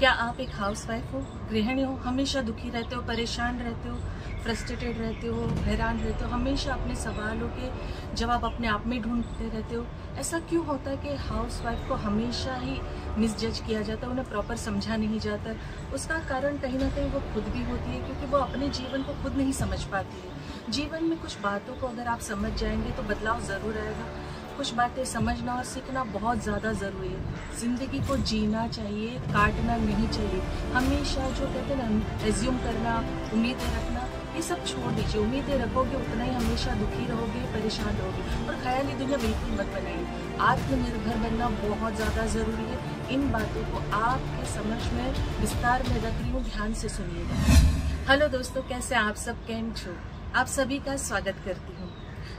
क्या आप एक हाउसवाइफ हो, गृहिणी हो, हमेशा दुखी रहते हो, परेशान रहते हो, फ्रस्ट्रेटेड रहते हो, हैरान रहते हो, हमेशा अपने सवालों के जवाब अपने आप में ढूंढते रहते हो? ऐसा क्यों होता है कि हाउसवाइफ को हमेशा ही मिसजज किया जाता है, उन्हें प्रॉपर समझा नहीं जाता? उसका कारण कहीं ना कहीं वो खुद भी होती है, क्योंकि वो अपने जीवन को खुद नहीं समझ पाती है। जीवन में कुछ बातों को अगर आप समझ जाएंगे तो बदलाव ज़रूर आएगा। कुछ बातें समझना और सीखना बहुत ज़्यादा ज़रूरी है। ज़िंदगी को जीना चाहिए, काटना नहीं चाहिए। हमेशा जो कहते हैं ना, एज्यूम करना, उम्मीदें रखना, ये सब छोड़ दीजिए। उम्मीदें रखोगे उतना ही हमेशा दुखी रहोगे, परेशान रहोगे, और ख्याली दुनिया बिल्कुल मत बनाइए। आत्मनिर्भर बनना बहुत ज़्यादा ज़रूरी है। इन बातों को आपके समझ में विस्तार में रख रही हूँ, ध्यान से सुनिएगा। हेलो दोस्तों, कैसे आप सब? कैम छो? आप सभी का स्वागत करती हूँ।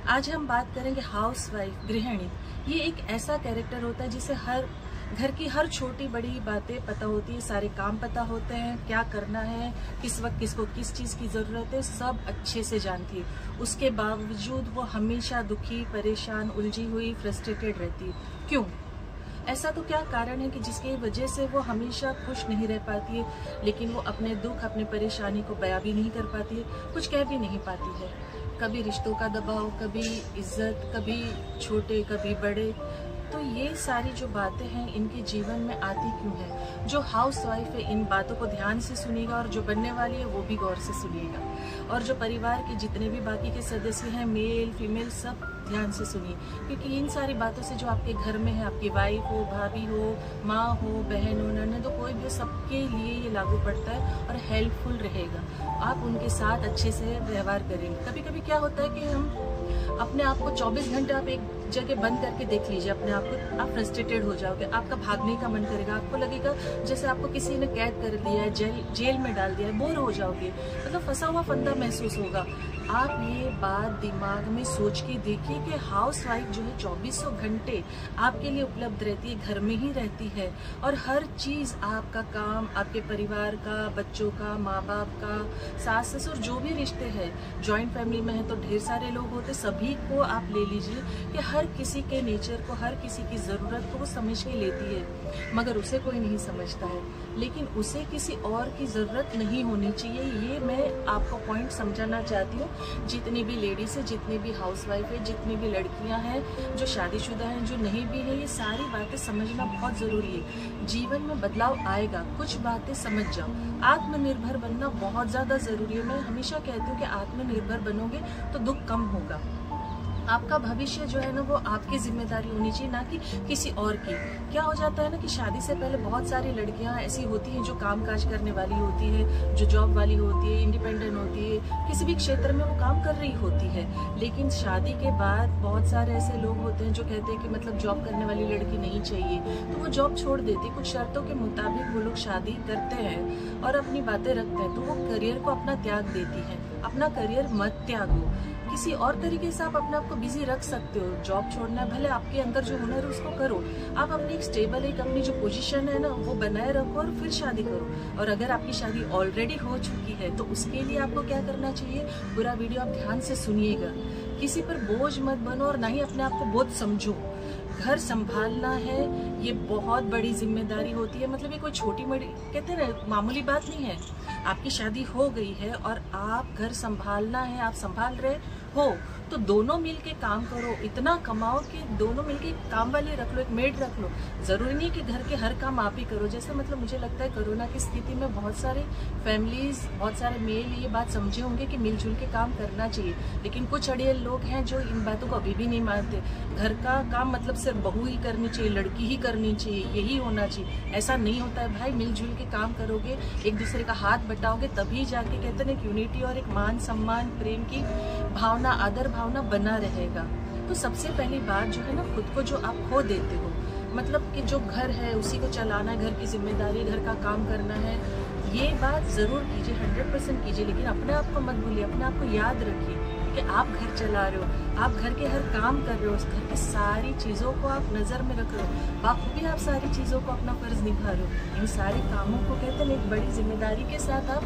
आज हम बात करेंगे हाउसवाइफ, गृहिणी। ये एक ऐसा कैरेक्टर होता है जिसे हर घर की हर छोटी बड़ी बातें पता होती है, सारे काम पता होते हैं, क्या करना है, किस वक्त किसको किस चीज़ की ज़रूरत है, सब अच्छे से जानती है। उसके बावजूद वो हमेशा दुखी, परेशान, उलझी हुई, फ्रस्ट्रेटेड रहती है। क्यों? ऐसा तो क्या कारण है कि जिसकी वजह से वो हमेशा खुश नहीं रह पाती है, लेकिन वो अपने दुख, अपने परेशानी को बयां भी नहीं कर पाती है, कुछ कह भी नहीं पाती है। कभी रिश्तों का दबाव, कभी इज्जत, कभी छोटे कभी बड़े। तो ये सारी जो बातें हैं इनके जीवन में आती क्यों है? जो हाउसवाइफ है इन बातों को ध्यान से सुनिएगा, और जो बनने वाली है वो भी गौर से सुनिएगा। और जो परिवार के जितने भी बाकी के सदस्य हैं, मेल फीमेल, सब ध्यान से सुनिए, क्योंकि इन सारी बातों से जो आपके घर में है, आपकी वाइफ हो, भाभी हो, माँ हो, बहन हो, ननद हो, कोई भी, सबके लिए ये लागू पड़ता है और हेल्पफुल रहेगा। आप उनके साथ अच्छे से व्यवहार करेंगे। कभी कभी क्या होता है कि हम अपने आप को 24 घंटे आप एक जगह बंद करके देख लीजिए अपने आप को, आप फ्रस्ट्रेटेड हो जाओगे, आपका भागने का मन करेगा, आपको लगेगा जैसे आपको किसी ने कैद कर दिया है, जेल में डाल दिया है, बोर हो जाओगे, मतलब फंसा हुआ फंदा महसूस होगा। आप ये बात दिमाग में सोच के देखिए कि हाउसवाइफ जो है 24 घंटे आपके लिए उपलब्ध रहती है, घर में ही रहती है, और हर चीज़, आपका काम, आपके परिवार का, बच्चों का, माँ बाप का, सास ससुर, जो भी रिश्ते हैं, जॉइंट फैमिली में है तो ढेर सारे लोग होते, सभी को आप ले लीजिए कि हर किसी के नेचर को, हर किसी की ज़रूरत को वो समझ के लेती है, मगर उसे कोई नहीं समझता है। लेकिन उसे किसी और की ज़रूरत नहीं होनी चाहिए, ये मैं आपको पॉइंट समझाना चाहती हूँ। जितनी भी लेडीज़ है, जितनी भी हाउसवाइफ है, जितनी भी लड़कियां हैं, जो शादीशुदा हैं, जो नहीं भी है, ये सारी बातें समझना बहुत ज़रूरी है। जीवन में बदलाव आएगा, कुछ बातें समझ जाओ। आत्मनिर्भर बनना बहुत ज़्यादा ज़रूरी है। मैं हमेशा कहती हूँ कि आत्मनिर्भर बनोगे तो दुख कम होगा। आपका भविष्य जो है ना, वो आपकी जिम्मेदारी होनी चाहिए, ना कि किसी और की। क्या हो जाता है ना कि शादी से पहले बहुत सारी लड़कियां ऐसी होती हैं जो कामकाज करने वाली होती है, जो जॉब वाली होती है, इंडिपेंडेंट होती है, किसी भी क्षेत्र में वो काम कर रही होती है। लेकिन शादी के बाद बहुत सारे ऐसे लोग होते हैं जो कहते हैं कि मतलब जॉब करने वाली लड़की नहीं चाहिए, तो वो जॉब छोड़ देती है। कुछ शर्तों के मुताबिक वो लोग शादी करते हैं और अपनी बातें रखते हैं, तो वो करियर को अपना त्याग देती है। अपना करियर मत त्यागो, किसी और तरीके से आप अपने आप को बिजी रख सकते हो। जॉब छोड़ना है, भले आपके अंदर जो हुनर है उसको करो। आप अपनी एक स्टेबल, एक अपनी जो पोजीशन है ना, वो बनाए रखो और फिर शादी करो। और अगर आपकी शादी ऑलरेडी हो चुकी है तो उसके लिए आपको क्या करना चाहिए? पूरा वीडियो आप ध्यान से सुनिएगा। किसी पर बोझ मत बनो और ना ही अपने आप को बोझ समझो। घर संभालना है, ये बहुत बड़ी जिम्मेदारी होती है। मतलब ये कोई छोटी बड़ी, कहते हैं ना, मामूली बात नहीं है। आपकी शादी हो गई है और आप घर संभालना है, आप संभाल रहे हो, तो दोनों मिलके काम करो। इतना कमाओ कि दोनों मिलके काम वाली रख लो, एक मेड रख लो। जरूरी नहीं कि घर के हर काम आप ही करो। जैसे मतलब मुझे लगता है कोरोना की स्थिति में बहुत सारे फैमिलीज, बहुत सारे मेल ये बात समझे होंगे कि मिलजुल के काम करना चाहिए। लेकिन कुछ अड़ियल लोग हैं जो इन बातों को अभी भी नहीं मानते। घर का काम मतलब सिर्फ बहू ही करनी चाहिए, लड़की ही करनी चाहिए, यही होना चाहिए। ऐसा नहीं होता है भाई। मिलजुल के काम करोगे, एक दूसरे का हाथ बटाओगे, तभी जाके कहते हैं यूनिटी और एक मान सम्मान, प्रेम की भावना, आदर भावना बना रहेगा। तो सबसे पहली बात जो है ना, खुद को जो आप खो देते हो, मतलब कि जो घर है उसी को चलाना है, घर की जिम्मेदारी, घर का काम करना है, ये बात जरूर कीजिए, 100% कीजिए। लेकिन अपने आप को मत भूलिए, अपने आप को याद रखिए कि आप घर चला रहे हो, आप घर के हर काम कर रहे हो, उस घर की सारी चीज़ों को आप नज़र में रख रहे हो, बाखूबी आप सारी चीज़ों को अपना फर्ज निभा रहे हो। इन सारे कामों को कहते हैं एक बड़ी जिम्मेदारी के साथ आप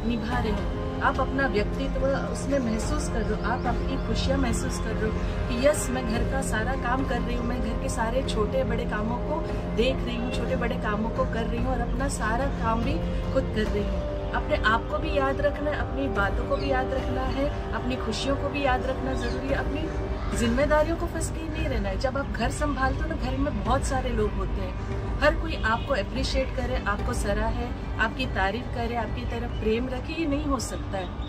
निभा रहे हो। आप अपना व्यक्तित्व उसमें महसूस कर रहे हो, आप अपनी खुशियाँ महसूस कर रहे हो कि यस, मैं घर का सारा काम कर रही हूँ, मैं घर के सारे छोटे बड़े कामों को देख रही हूँ, छोटे बड़े कामों को कर रही हूँ और अपना सारा काम भी खुद कर रही हूँ। अपने आप को भी याद रखना है, अपनी बातों को भी याद रखना है, अपनी खुशियों को भी याद रखना जरूरी है, अपनी जिम्मेदारियों को फंस के नहीं रहना है। जब आप घर संभालते हो ना, घर में बहुत सारे लोग होते हैं, हर कोई आपको अप्रिशिएट करे, आपको सराहे, आपकी तारीफ करे, आपकी तरफ प्रेम रखे, ये नहीं हो सकता है।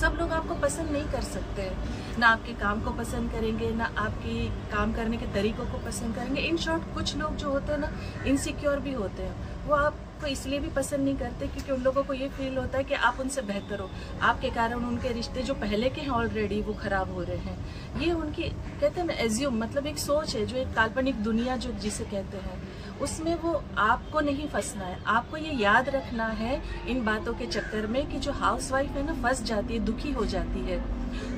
सब लोग आपको पसंद नहीं कर सकते हैं, ना आपके काम को पसंद करेंगे, ना आपकी काम करने के तरीकों को पसंद करेंगे। इन शॉर्ट कुछ लोग जो होते हैं ना, इनसिक्योर भी होते हैं। वो आपको इसलिए भी पसंद नहीं करते क्योंकि उन लोगों को ये फील होता है कि आप उनसे बेहतर हो, आपके कारण उनके रिश्ते जो पहले के हैं ऑलरेडी वो खराब हो रहे हैं। ये उनकी कहते हैं ना एज्यूम, मतलब एक सोच है, जो एक काल्पनिक दुनिया जो जिसे कहते हैं, उसमें वो आपको नहीं फंसना है। आपको ये याद रखना है इन बातों के चक्कर में कि जो हाउसवाइफ है ना, फंस जाती है, दुखी हो जाती है,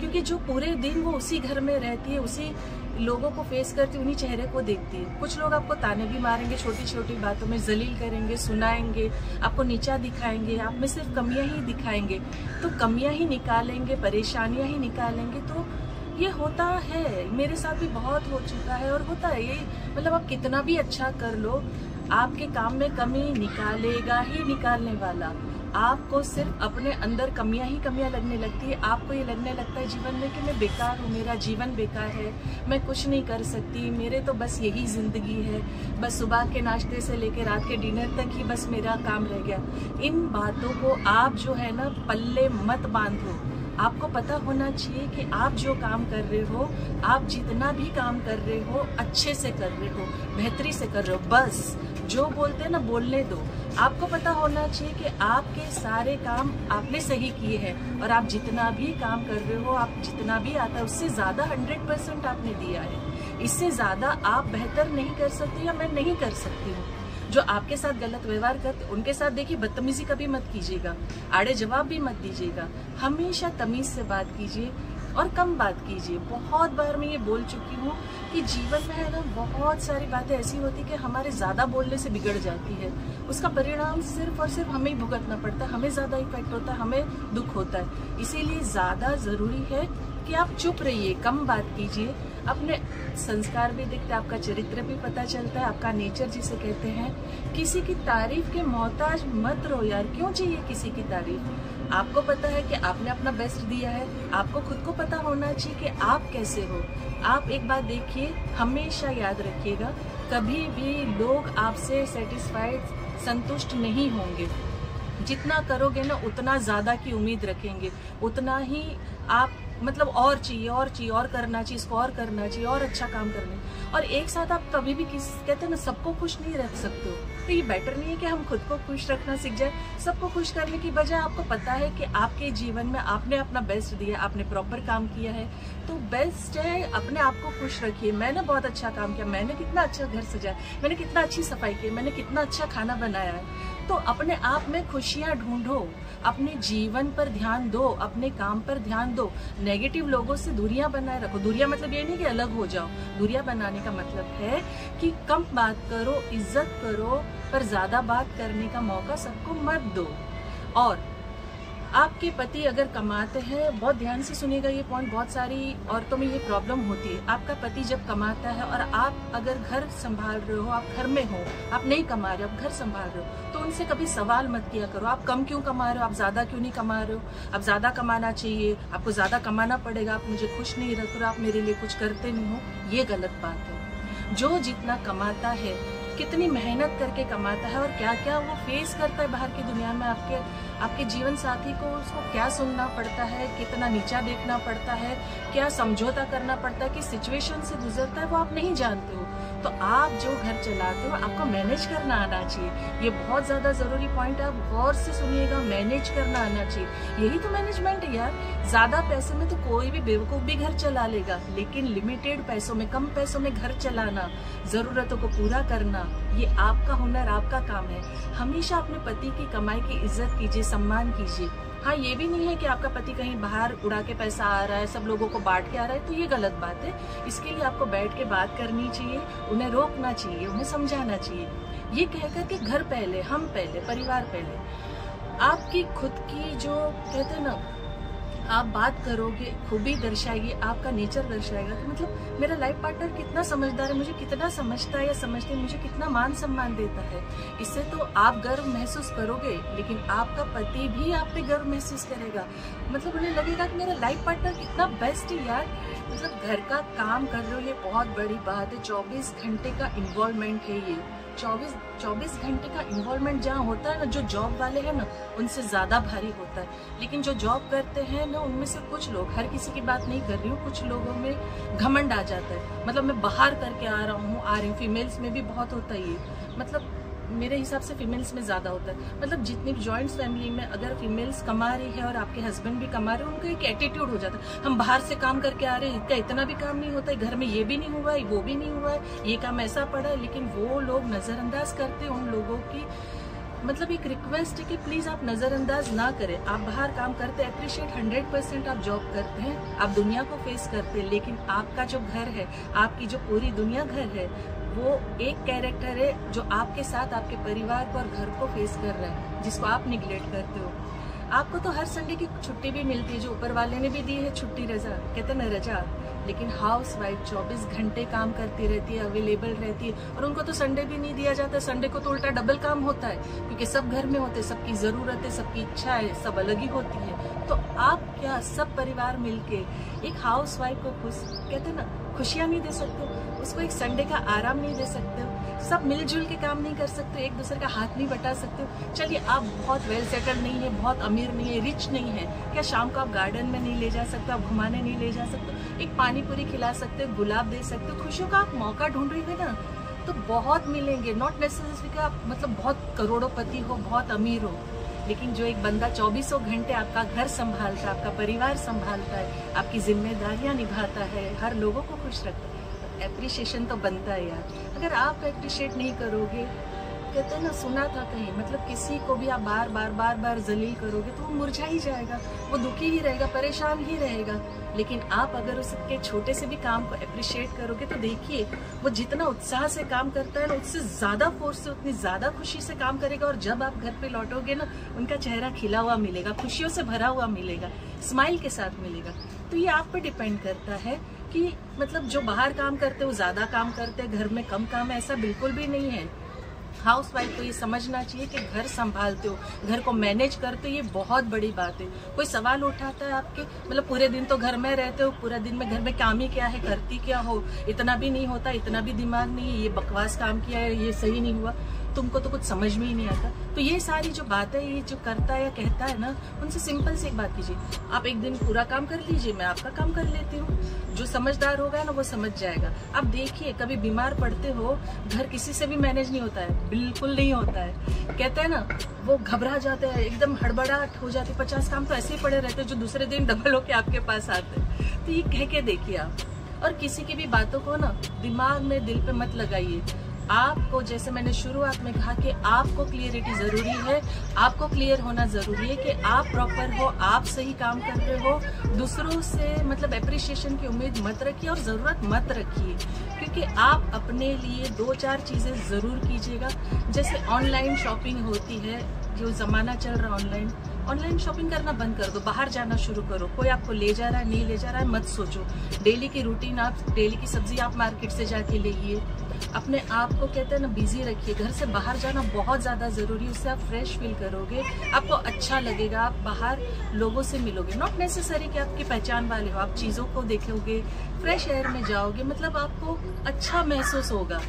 क्योंकि जो पूरे दिन वो उसी घर में रहती है, उसी लोगों को फेस करती है, उन्हीं चेहरे को देखती है। कुछ लोग आपको ताने भी मारेंगे, छोटी छोटी बातों में जलील करेंगे, सुनाएंगे, आपको नीचा दिखाएंगे, आप में सिर्फ कमियां ही दिखाएंगे, तो कमियां ही निकालेंगे, परेशानियां ही निकालेंगे। तो ये होता है, मेरे साथ भी बहुत हो चुका है और होता है। ये मतलब आप कितना भी अच्छा कर लो, आपके काम में कमी निकालेगा ही निकालने वाला। आपको सिर्फ अपने अंदर कमियां ही कमियां लगने लगती है। आपको ये लगने लगता है जीवन में कि मैं बेकार हूँ, मेरा जीवन बेकार है, मैं कुछ नहीं कर सकती, मेरे तो बस यही जिंदगी है, बस सुबह के नाश्ते से लेकर रात के डिनर तक ही बस मेरा काम रह गया। इन बातों को आप जो है ना पल्ले मत बांधो। आपको पता होना चाहिए कि आप जो काम कर रहे हो, आप जितना भी काम कर रहे हो अच्छे से कर रहे हो, बेहतरी से कर रहे हो। बस जो बोलते हैं ना बोलने दो। आपको पता होना चाहिए कि आपके सारे काम आपने सही किए हैं और आप जितना भी काम कर रहे हो, आप जितना भी आता है उससे ज्यादा 100% आपने दिया है। इससे ज्यादा आप बेहतर नहीं कर सकते या मैं नहीं कर सकती हूँ। जो आपके साथ गलत व्यवहार करते उनके साथ देखिए बदतमीजी कभी मत कीजिएगा, आड़े जवाब भी मत दीजिएगा, हमेशा तमीज से बात कीजिए और कम बात कीजिए। बहुत बार मैं ये बोल चुकी हूँ कि जीवन में है ना बहुत सारी बातें ऐसी होती कि हमारे ज्यादा बोलने से बिगड़ जाती है, उसका परिणाम सिर्फ और सिर्फ हमें ही भुगतना पड़ता है, हमें ज्यादा इफेक्ट होता है, हमें दुख होता है। इसीलिए ज्यादा जरूरी है कि आप चुप रहिए, कम बात कीजिए। अपने संस्कार भी दिखते, आपका चरित्र भी पता चलता है, आपका नेचर जिसे कहते हैं। किसी की तारीफ के मोहताज मत रहो यार, क्यों चाहिए किसी की तारीफ। आपको पता है कि आपने अपना बेस्ट दिया है, आपको खुद को पता होना चाहिए कि आप कैसे हो। आप एक बात देखिए, हमेशा याद रखिएगा, कभी भी लोग आपसे सेटिस्फाइड, संतुष्ट नहीं होंगे। जितना करोगे ना उतना ज्यादा की उम्मीद रखेंगे, उतना ही आप मतलब और चाहिए और चाहिए और करना चाहिए, इसको और करना चाहिए और अच्छा काम करना। और एक साथ आप कभी भी कहते हैं ना सबको खुश नहीं रख सकते हो, तो ये बेटर नहीं है कि हम खुद को खुश रखना सीख जाए। सबको खुश करने की बजाय आपको पता है कि आपके जीवन में आपने अपना बेस्ट दिया, आपने प्रॉपर काम किया है, तो बेस्ट है अपने आप को खुश रखिए। मैंने बहुत अच्छा काम किया, मैंने कितना अच्छा घर सजाया, मैंने कितना अच्छी सफाई की, मैंने कितना अच्छा खाना बनाया है। तो अपने आप में खुशियां ढूंढो, अपने जीवन पर ध्यान दो, अपने काम पर ध्यान दो। नेगेटिव लोगों से दूरियां बनाए रखो। दूरियां मतलब ये नहीं कि अलग हो जाओ, दूरियां बनाने का मतलब है कि कम बात करो, इज्जत करो, पर ज्यादा बात करने का मौका सबको मत दो। और आपके पति अगर कमाते हैं, बहुत ध्यान से सुनिएगा ये पॉइंट, बहुत सारी औरतों में ये प्रॉब्लम होती है। आपका पति जब कमाता है और आप अगर घर संभाल रहे हो, आप घर में हो, आप नहीं कमा रहे हो, आप घर संभाल रहे हो, तो उनसे कभी सवाल मत किया करो आप कम क्यों कमा रहे हो, आप ज्यादा क्यों नहीं कमा रहे हो, आप ज्यादा कमाना चाहिए, आपको ज्यादा कमाना पड़ेगा, आप मुझे खुश नहीं रख रहे, आप मेरे लिए कुछ करते नहीं हो। ये गलत बात है। जो जितना कमाता है, कितनी मेहनत करके कमाता है और क्या क्या वो फेस करता है बाहर की दुनिया में, आपके जीवन साथी को उसको क्या सुनना पड़ता है, कितना नीचा देखना पड़ता है, क्या समझौता करना पड़ता है, किस सिचुएशन से गुजरता है, वो आप नहीं जानते हो। तो आप जो घर चलाते हो आपको मैनेज करना आना चाहिए। ये बहुत ज्यादा जरूरी पॉइंट है, आप गौर से सुनिएगा, मैनेज करना आना चाहिए। यही तो मैनेजमेंट है यार। ज्यादा पैसे में तो कोई भी बेवकूफ भी घर चला लेगा, लेकिन लिमिटेड पैसों में, कम पैसों में घर चलाना, जरूरतों को पूरा करना, ये आपका हुनर, आपका काम है। हमेशा अपने पति की कमाई की इज्जत कीजिए, सम्मान कीजिए। हाँ, ये भी नहीं है कि आपका पति कहीं बाहर उड़ा के पैसा आ रहा है, सब लोगों को बांट के आ रहा है, तो ये गलत बात है। इसके लिए आपको बैठ के बात करनी चाहिए, उन्हें रोकना चाहिए, उन्हें समझाना चाहिए, ये कहकर कि घर पहले, हम पहले, परिवार पहले। आपकी खुद की जो कहते हैं ना आप बात करोगे, खूबी दर्शाएगी, आपका नेचर दर्शाएगा कि मतलब मेरा लाइफ पार्टनर कितना समझदार है, मुझे कितना समझता है या समझते हैं, मुझे कितना मान सम्मान देता है। इससे तो आप गर्व महसूस करोगे, लेकिन आपका पति भी आप पे गर्व महसूस करेगा। मतलब उन्हें लगेगा कि मेरा लाइफ पार्टनर कितना बेस्ट है यार। मतलब घर का काम कर रहे हो, ये बहुत बड़ी बात है। 24 घंटे का इन्वॉल्वमेंट है ये। 24 घंटे का इन्वॉल्वमेंट जहाँ होता है ना, जो जॉब वाले हैं ना उनसे ज्यादा भारी होता है। लेकिन जो जॉब करते हैं ना, उनमें से कुछ लोग, हर किसी की बात नहीं कर रही हूँ, कुछ लोगों में घमंड आ जाता है। मतलब मैं बाहर करके आ रही हूँ। फीमेल्स में भी बहुत होता है ये। मतलब मेरे हिसाब से फीमेल्स में ज्यादा होता है। मतलब जितनी भी जॉइंट फैमिली में अगर फीमेल्स कमा रही है और आपके हस्बैंड भी कमा रहे हैं, उनका एक एटीट्यूड हो जाता है, हम बाहर से काम करके आ रहे हैं, इनका इतना भी काम नहीं होता है, घर में ये भी नहीं हुआ है, वो भी नहीं हुआ है, ये काम ऐसा पड़ा है। लेकिन वो लोग नजरअंदाज करते हैं उन लोगों की। मतलब एक रिक्वेस्ट है कि प्लीज आप नजरअंदाज ना करें। आप बाहर काम करते हैं, अप्रिशिएट 100% आप जॉब करते हैं, आप दुनिया को फेस करते हैं, लेकिन आपका जो घर है, आपकी जो पूरी दुनिया घर है, वो एक कैरेक्टर है जो आपके साथ आपके परिवार को और घर को फेस कर रहा है, जिसको आप निगलेक्ट करते हो। आपको तो हर संडे की छुट्टी भी मिलती है, जो ऊपर वाले ने भी दी है छुट्टी, रजा कहते ना रजा। लेकिन हाउस वाइफ 24 घंटे काम करती रहती है, अवेलेबल रहती है, और उनको तो संडे भी नहीं दिया जाता। संडे को तो उल्टा डबल काम होता है, क्योंकि सब घर में होते, सबकी जरूरत है, सबकी इच्छा है, सब अलग ही होती है। तो आप क्या सब परिवार मिलके एक हाउस वाइफ को कहते ना खुशियां नहीं दे सकते हो, उसको एक संडे का आराम नहीं दे सकते हो, सब मिलजुल के काम नहीं कर सकते, एक दूसरे का हाथ नहीं बटा सकते हो। चलिए आप बहुत वेल सेटल्ड नहीं है, बहुत अमीर नहीं है, रिच नहीं है, क्या शाम को आप गार्डन में नहीं ले जा सकते, आप घुमाने नहीं ले जा सकते, एक पानी पूरी खिला सकते हो, गुलाब दे सकते हो। खुशियों का आप मौका ढूंढ रही है ना, तो बहुत मिलेंगे। नॉट नेसेसरी कि आप मतलब बहुत करोड़ोंपति हो, बहुत अमीर हो, लेकिन जो एक बंदा 24 घंटे आपका घर संभालता है, आपका परिवार संभालता है, आपकी जिम्मेदारियां निभाता है, हर लोगों को खुश रखता है, एप्रिशिएशन तो बनता है यार। अगर आप एप्रिशिएट नहीं करोगे, कहते हैं ना, सुना था कहीं, मतलब किसी को भी आप बार बार जलील करोगे तो वो मुरझा ही जाएगा, वो दुखी ही रहेगा, परेशान ही रहेगा। लेकिन आप अगर उसके छोटे से भी काम को एप्रिशिएट करोगे तो देखिए, वो जितना उत्साह से काम करता है ना, उससे ज्यादा फोर्स से, उतनी ज्यादा खुशी से काम करेगा। और जब आप घर पे लौटोगे ना, उनका चेहरा खिला हुआ मिलेगा, खुशियों से भरा हुआ मिलेगा, स्माइल के साथ मिलेगा। तो ये आप पे डिपेंड करता है कि मतलब जो बाहर काम करते हो ज्यादा काम करते हैं, घर में कम काम है, ऐसा बिल्कुल भी नहीं है। हाउस वाइफ को ये समझना चाहिए कि घर संभालते हो, घर को मैनेज करते हो, ये बहुत बड़ी बात है। कोई सवाल उठाता है आपके, मतलब पूरे दिन तो घर में रहते हो, पूरा दिन में घर में काम ही क्या है, करती क्या हो, इतना भी नहीं होता, इतना भी दिमाग नहीं है, ये बकवास काम किया है, ये सही नहीं हुआ, तुमको तो कुछ समझ में ही नहीं आता। तो ये सारी जो बातें ये जो करता है या कहता है ना, उनसे सिंपल से एक बात कीजिए, आप एक दिन पूरा काम कर लीजिए, मैं आपका काम कर लेती हूँ। जो समझदार होगा ना वो समझ जाएगा। आप देखिए, कभी बीमार पड़ते हो, घर किसी से भी मैनेज नहीं होता है, बिल्कुल नहीं होता है। कहते हैं ना, वो घबरा जाते हैं, एकदम हड़बड़ाहट हो जाती है, 50 काम तो ऐसे ही पड़े रहते हैं जो दूसरे दिन डबल होके आपके पास आते हैं। तो ये कह के देखिए आप, और किसी की भी बातों को ना दिमाग में, दिल पे मत लगाइए। आपको, जैसे मैंने शुरुआत में कहा कि आपको क्लियरिटी जरूरी है, आपको क्लियर होना जरूरी है कि आप प्रॉपर हो, आप सही काम कर रहे हो। दूसरों से मतलब एप्रिशिएशन की उम्मीद मत रखिए और जरूरत मत रखिए, क्योंकि आप अपने लिए 2-4 चीजें जरूर कीजिएगा। जैसे ऑनलाइन शॉपिंग होती है, जो जमाना चल रहा है ऑनलाइन शॉपिंग करना बंद कर दो, बाहर जाना शुरू करो। कोई आपको ले जा रहा है, नहीं ले जा रहा है, मत सोचो। डेली की रूटीन, आप डेली की सब्जी आप मार्केट से जाके लाइए। अपने आप को, कहते हैं ना, बिजी रखिए। घर से बाहर जाना बहुत ज्यादा जरूरी है, उससे आप फ्रेश फील करोगे, आपको अच्छा लगेगा, आप बाहर लोगों से मिलोगे। नॉट नेसेसरी कि आपकी पहचान वाले हो, आप चीजों को देखोगे, फ्रेश एयर में जाओगे, मतलब आपको अच्छा महसूस होगा।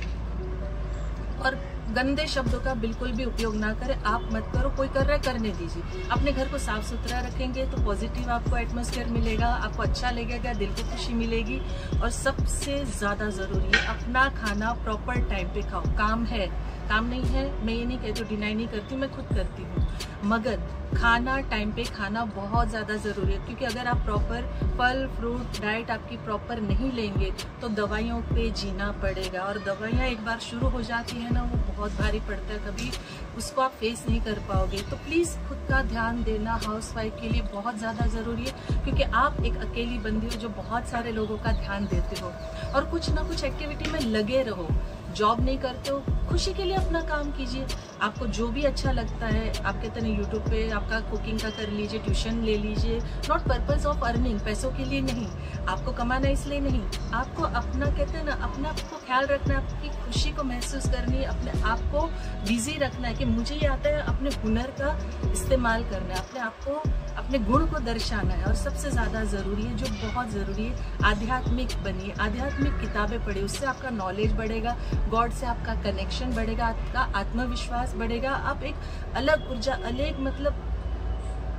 और गंदे शब्दों का बिल्कुल भी उपयोग ना करें, आप मत करो, कोई कर रहा है करने दीजिए। अपने घर को साफ सुथरा रखेंगे तो पॉजिटिव आपको एटमॉस्फेयर मिलेगा, आपको अच्छा लगेगा, दिल को खुशी मिलेगी। और सबसे ज्यादा जरूरी है, अपना खाना प्रॉपर टाइम पे खाओ। काम है, काम नहीं है, मैं ये नहीं कहती, डिनाई नहीं करती, मैं खुद करती हूँ, मगर खाना टाइम पे खाना बहुत ज़्यादा ज़रूरी है। क्योंकि अगर आप प्रॉपर फल फ्रूट डाइट आपकी प्रॉपर नहीं लेंगे तो दवाइयों पे जीना पड़ेगा, और दवाइयाँ एक बार शुरू हो जाती है ना, वो बहुत भारी पड़ता है, कभी उसको आप फेस नहीं कर पाओगे। तो प्लीज़ खुद का ध्यान देना हाउस वाइफ के लिए बहुत ज़्यादा ज़रूरी है, क्योंकि आप एक अकेली बंदी हो जो बहुत सारे लोगों का ध्यान देते हो। और कुछ ना कुछ एक्टिविटी में लगे रहो, जॉब नहीं करते हो, खुशी के लिए अपना काम कीजिए। आपको जो भी अच्छा लगता है, आप कहते हैं यूट्यूब पे आपका कुकिंग का कर लीजिए, ट्यूशन ले लीजिए। नॉट पर्पज ऑफ अर्निंग, पैसों के लिए नहीं, आपको कमाना इसलिए नहीं, आपको अपना कहते हैं ना, अपना आपको ख्याल रखना है, आपकी खुशी को महसूस करनी है, अपने आप को बिजी रखना है कि मुझे ये आता है, अपने हुनर का इस्तेमाल करना है, अपने आप को, अपने गुण को दर्शाना है। और सबसे ज़्यादा ज़रूरी है, जो बहुत ज़रूरी है, आध्यात्मिक बनिए, आध्यात्मिक किताबें पढ़िए, उससे आपका नॉलेज बढ़ेगा, गॉड से आपका कनेक्शन बढ़ेगा, आपका आत्मविश्वास बढ़ेगा, आप एक अलग ऊर्जा, अलग मतलब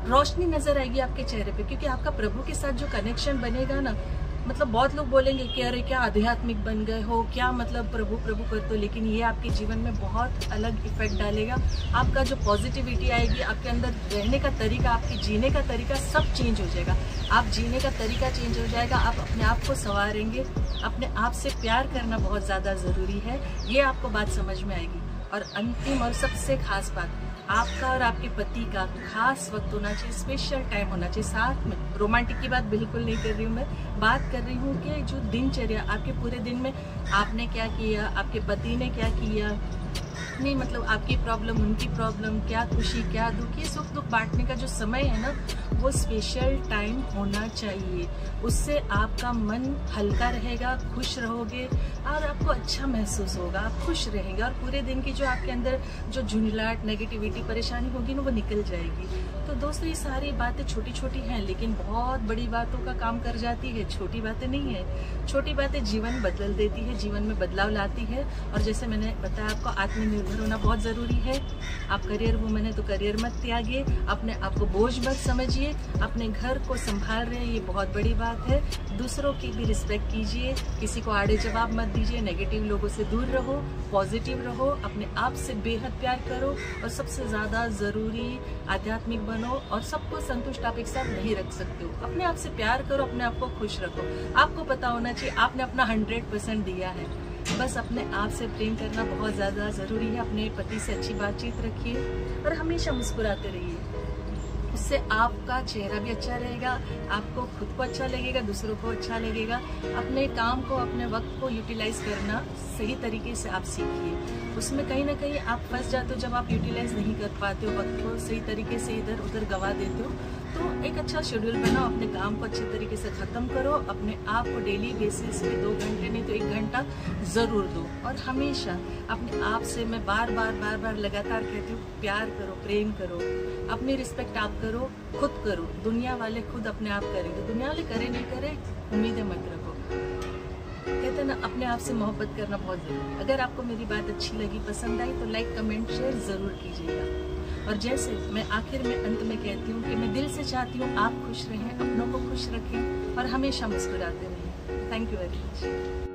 रोशनी नजर आएगी आपके चेहरे पे, क्योंकि आपका प्रभु के साथ जो कनेक्शन बनेगा ना, मतलब बहुत लोग बोलेंगे कि अरे क्या आध्यात्मिक बन गए हो, क्या मतलब प्रभु प्रभु करते हो, लेकिन ये आपके जीवन में बहुत अलग इफेक्ट डालेगा। आपका जो पॉजिटिविटी आएगी, आपके अंदर रहने का तरीका, आपके जीने का तरीका सब चेंज हो जाएगा। आप जीने का तरीका चेंज हो जाएगा, आप अपने आप को संवारेंगे, अपने आप से प्यार करना बहुत ज़्यादा ज़रूरी है, ये आपको बात समझ में आएगी। और अंतिम और सबसे खास बात, आपका और आपके पति का खास वक्त होना चाहिए, स्पेशल टाइम होना चाहिए साथ में। रोमांटिक की बात बिल्कुल नहीं कर रही हूँ मैं, बात कर रही हूँ कि जो दिनचर्या, आपके पूरे दिन में आपने क्या किया, आपके पति ने क्या किया, नहीं मतलब आपकी प्रॉब्लम, उनकी प्रॉब्लम, क्या खुशी क्या दुख, ये सुख दुख बांटने का जो समय है ना, वो स्पेशल टाइम होना चाहिए। उससे आपका मन हल्का रहेगा, खुश रहोगे और आपको अच्छा महसूस होगा, आप खुश रहेंगे और पूरे दिन की जो आपके अंदर जो झुंझलाहट, नेगेटिविटी, परेशानी होगी ना, वो निकल जाएगी। तो दोस्तों, ये सारी बातें छोटी छोटी हैं, लेकिन बहुत बड़ी बातों का काम कर जाती है। छोटी बातें नहीं है, छोटी बातें जीवन बदल देती है, जीवन में बदलाव लाती है। और जैसे मैंने बताया, आपको आत्मनिर्भर होना बहुत ज़रूरी है। आप करियर वुमन है तो करियर मत त्यागिए, अपने आप को बोझ मत समझिए, अपने घर को संभाल रहे हैं, ये बहुत बड़ी बात है। दूसरों की भी रिस्पेक्ट कीजिए, किसी को आड़े जवाब मत दीजिए, नेगेटिव लोगों से दूर रहो, पॉजिटिव रहो, अपने आप से बेहद प्यार करो और सबसे ज़्यादा ज़रूरी आध्यात्मिक बनो। और सबको संतुष्ट आप एक साथ नहीं रख सकते हो, अपने आप से प्यार करो, अपने आप को खुश रखो। आपको पता होना चाहिए आपने अपना 100% दिया है। बस अपने आप से प्रेम करना बहुत ज़्यादा ज़रूरी है। अपने पति से अच्छी बातचीत रखिए और हमेशा मुस्कुराते रहिए, उससे आपका चेहरा भी अच्छा रहेगा, आपको खुद को अच्छा लगेगा, दूसरों को अच्छा लगेगा। अपने काम को, अपने वक्त को यूटिलाइज करना सही तरीके से आप सीखिए। उसमें कहीं ना कहीं आप फंस जाते हो, जब आप यूटिलाइज नहीं कर पाते हो, वक्त को सही तरीके से इधर उधर गवा देते हो। तो एक अच्छा शेड्यूल बनाओ, अपने काम को अच्छे तरीके से ख़त्म करो, अपने आप को डेली बेसिस पे 2 घंटे नहीं तो 1 घंटा ज़रूर दो। और हमेशा अपने आप से मैं बार बार लगातार कहती हूँ, प्यार करो, प्रेम करो, अपनी रिस्पेक्ट आप करो, खुद करो। दुनिया वाले खुद अपने आप करेंगे, दुनिया वाले करे नहीं करे उम्मीदें मत रखो। कहते हैं ना, अपने आप से मोहब्बत करना बहुत ज़रूरी है। अगर आपको मेरी बात अच्छी लगी, पसंद आई तो लाइक, कमेंट, शेयर ज़रूर कीजिएगा। और जैसे मैं आखिर में, अंत में कहती हूँ कि मैं दिल से चाहती हूँ आप खुश रहें, अपनों को खुश रखें और हमेशा मुस्कुराते रहें। Thank you very much.